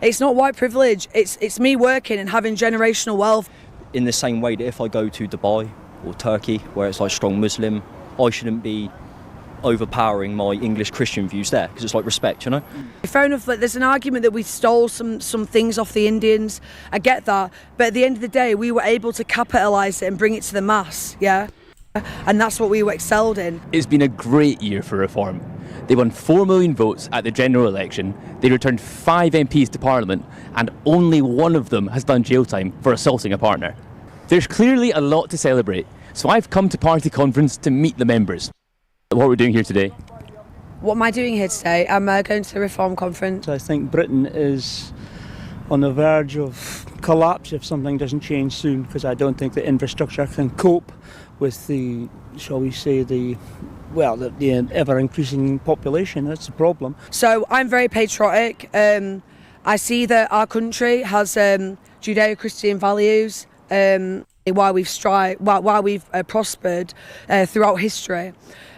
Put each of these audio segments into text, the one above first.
It's not white privilege. It's me working and having generational wealth. In the same way that if I go to Dubai or Turkey, where it's like strong Muslim, I shouldn't be overpowering my English Christian views there, because it's like respect, you know? Fair enough, like, there's an argument that we stole some things off the Indians. I get that. But at the end of the day, we were able to capitalise it and bring it to the mass, yeah? And that's what we were excelled in. It's been a great year for reform. They won 4 million votes at the general election, they returned 5 MPs to Parliament, and only one of them has done jail time for assaulting a partner. There's clearly a lot to celebrate, so I've come to Party Conference to meet the members. What we're doing here today? What am I doing here today? I'm going to the Reform Conference. I think Britain is on the verge of collapse if something doesn't change soon, because I don't think the infrastructure can cope with the, shall we say, the ever-increasing population. That's the problem. So I'm very patriotic. I see that our country has Judeo-Christian values, why we've prospered throughout history.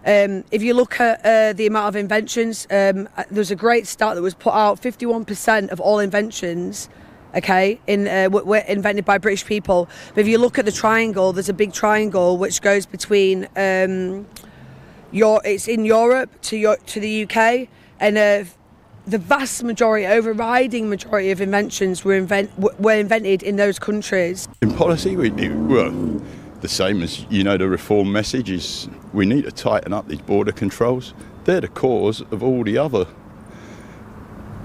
If you look at the amount of inventions, there's a great stat that was put out: 51% of all inventions, were invented by British people. But if you look at the triangle, there's a big triangle which goes between it's in Europe to the UK, and the vast majority, overriding majority of inventions were invented in those countries. In policy, the same as, the reform message is we need to tighten up these border controls. They're the cause of all the other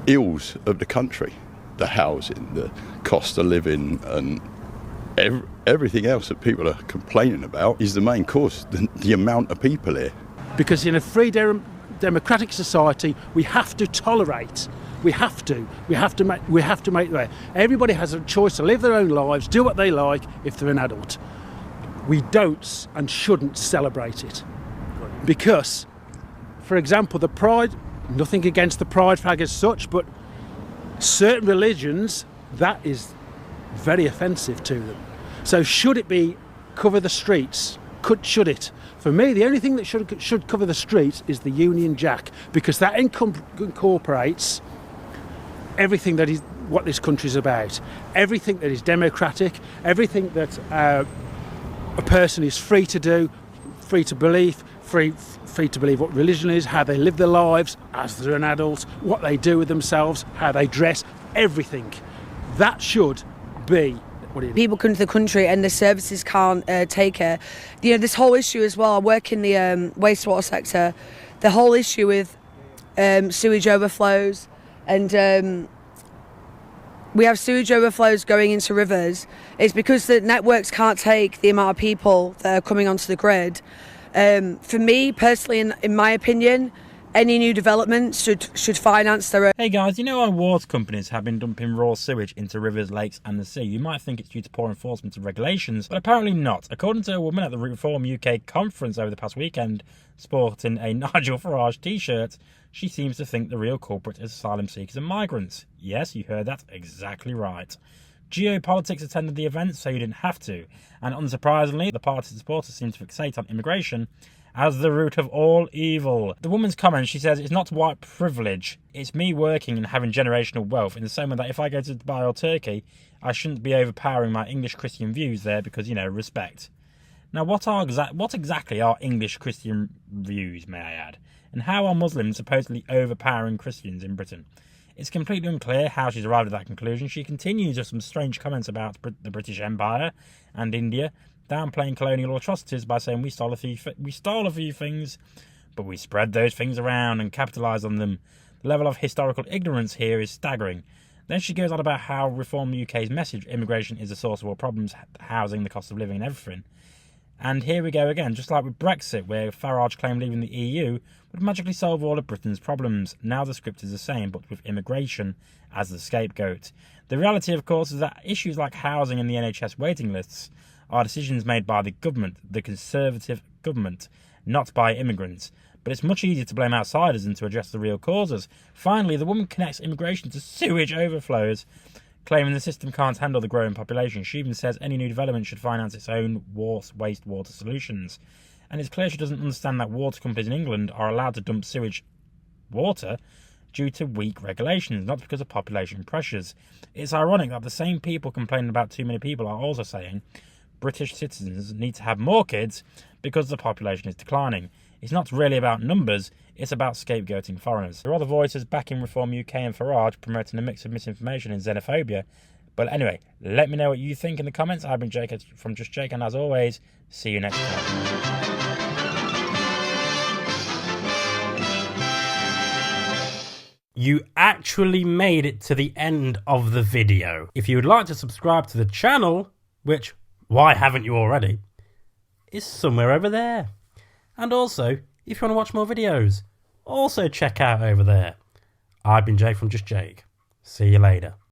ills of the country. The housing, the cost of living, and everything else that people are complaining about is the main cause, the amount of people here. Because in a free democratic society, we have to tolerate. We have to make the way. Everybody has a choice to live their own lives, do what they like if they're an adult. We don't and shouldn't celebrate it. Because, for example, the pride, nothing against the pride flag as such, but certain religions, that is very offensive to them. So should it be cover the streets? Should it? For me, the only thing that should cover the streets is the Union Jack, because that incorporates everything that is what this country is about, everything that is democratic, everything that a person is free to do, free to believe, free to believe what religion is, how they live their lives as they're an adult, what they do with themselves, how they dress, everything. That should be. People come to the country and the services can't take it. This whole issue as well, I work in the wastewater sector, the whole issue with sewage overflows, and we have sewage overflows going into rivers. It's because the networks can't take the amount of people that are coming onto the grid. For me, personally, in my opinion, any new developments should finance their own. Hey guys, our water companies have been dumping raw sewage into rivers, lakes and the sea. You might think it's due to poor enforcement of regulations, but apparently not. According to a woman at the Reform UK conference over the past weekend, sporting a Nigel Farage t-shirt, she seems to think the real culprit is asylum seekers and migrants. Yes, you heard that exactly right. Geopolitics attended the event, so you didn't have to. And unsurprisingly, the party's supporters seem to fixate on immigration as the root of all evil. The woman's comment, she says, it's not white privilege, it's me working and having generational wealth, in the same way that if I go to Dubai or Turkey, I shouldn't be overpowering my English Christian views there because, respect. Now, what exactly are English Christian views, may I add? And how are Muslims supposedly overpowering Christians in Britain? It's completely unclear how she's arrived at that conclusion. She continues with some strange comments about the British Empire and India, downplaying colonial atrocities by saying we stole a few things, but we spread those things around and capitalised on them. The level of historical ignorance here is staggering. Then she goes on about how Reform UK's message, immigration is the source of all problems, housing, the cost of living and everything. And here we go again, just like with Brexit, where Farage claimed leaving the EU would magically solve all of Britain's problems. Now the script is the same, but with immigration as the scapegoat. The reality, of course, is that issues like housing and the NHS waiting lists are decisions made by the government, the Conservative government, not by immigrants. But it's much easier to blame outsiders than to address the real causes. Finally, the woman connects immigration to sewage overflows, claiming the system can't handle the growing population. She even says any new development should finance its own wastewater solutions. And it's clear she doesn't understand that water companies in England are allowed to dump sewage water due to weak regulations, not because of population pressures. It's ironic that the same people complaining about too many people are also saying British citizens need to have more kids because the population is declining. It's not really about numbers, it's about scapegoating foreigners. There are other voices backing Reform UK and Farage promoting a mix of misinformation and xenophobia. But anyway, let me know what you think in the comments. I've been Jake from Just Jake, and as always, see you next time. You actually made it to the end of the video. If you would like to subscribe to the channel, which, why haven't you already, is somewhere over there. And also, if you want to watch more videos, also check out over there. I've been Jake from Just Jake. See you later.